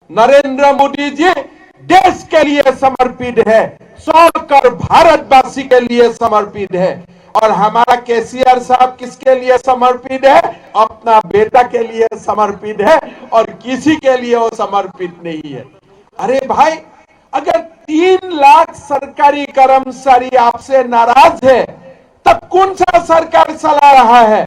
नरेंद्र मोदी जी देश के लिए समर्पित है, 100 करोड़ भारतवासी के लिए समर्पित है। और हमारा केसीआर साहब किसके लिए समर्पित है? अपना बेटा के लिए समर्पित है और किसी के लिए वो समर्पित नहीं है। अरे भाई, अगर 3 लाख सरकारी कर्मचारी आपसे नाराज है, तब कौन सा सरकार चला रहा है?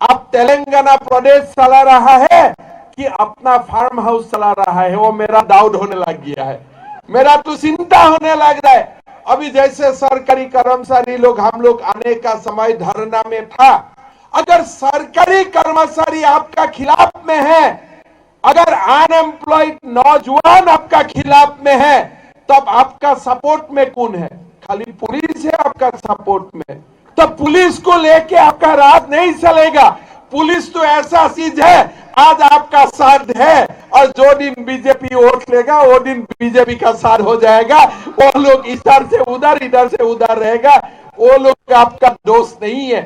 आप तेलंगाना प्रदेश चला रहा है कि अपना फार्म हाउस चला रहा है? वो मेरा डाउट होने लग गया है, मेरा तो चिंता होने लग रहा है। अभी जैसे सरकारी कर्मचारी लोग, हम लोग आने का समय धरना में था, अगर सरकारी कर्मचारी आपका खिलाफ में है, अगर अनएम्प्लॉयड नौजवान आपका खिलाफ में है, तब आपका सपोर्ट में कौन है? खाली पुलिस है आपका सपोर्ट में। तब पुलिस को लेके आपका राज नहीं चलेगा। पुलिस तो ऐसा चीज है, आज आपका साथ है और जो दिन बीजेपी वोट लेगा वो दिन बीजेपी का साथ हो जाएगा। वो लोग इधर से उधर रहेगा, वो लोग आपका दोस्त नहीं है।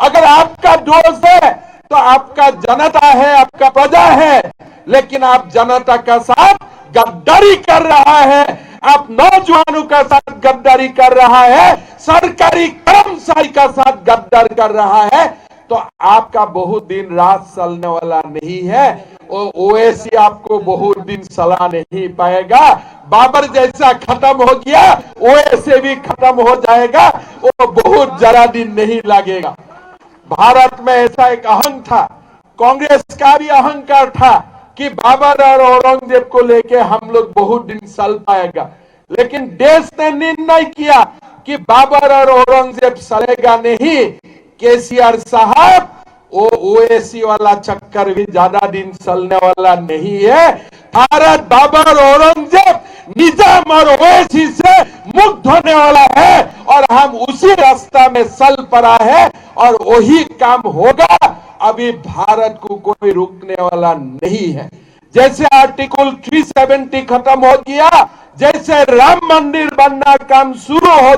अगर आपका दोस्त है तो आपका जनता है, आपका प्रजा है, लेकिन आप जनता का साथ गद्दारी कर रहा है, आप नौजवानों का साथ गद्दारी कर रहा है, सरकारी कर्मचारी का साथ गद्दार कर रहा है, तो आपका बहुत दिन रात चलने वाला नहीं है। ओवैसी आपको बहुत दिन चला नहीं पाएगा। बाबर जैसा खत्म हो गया, ओवैसी भी खत्म हो जाएगा, वो बहुत जरा दिन नहीं लगेगा। भारत में ऐसा एक अहंग था, कांग्रेस का भी अहंकार था कि बाबर और औरंगजेब को लेके हम लोग बहुत दिन चल पाएगा, लेकिन देश ने निर्णय किया कि बाबर और औरंगजेब चलेगा नहीं। केसीआर साहब, वो ओवैसी वाला चक्कर भी ज्यादा दिन चलने वाला नहीं है। भारत बाबर औरंगजेब, निजाम और ओवैसी से मुक्त होने वाला है और हम उसी रास्ता में चल पड़ा है और वही काम होगा। अभी भारत को कोई रोकने वाला नहीं है। जैसे आर्टिकल 370 खत्म हो गया, जैसे राम मंदिर बनना काम शुरू हो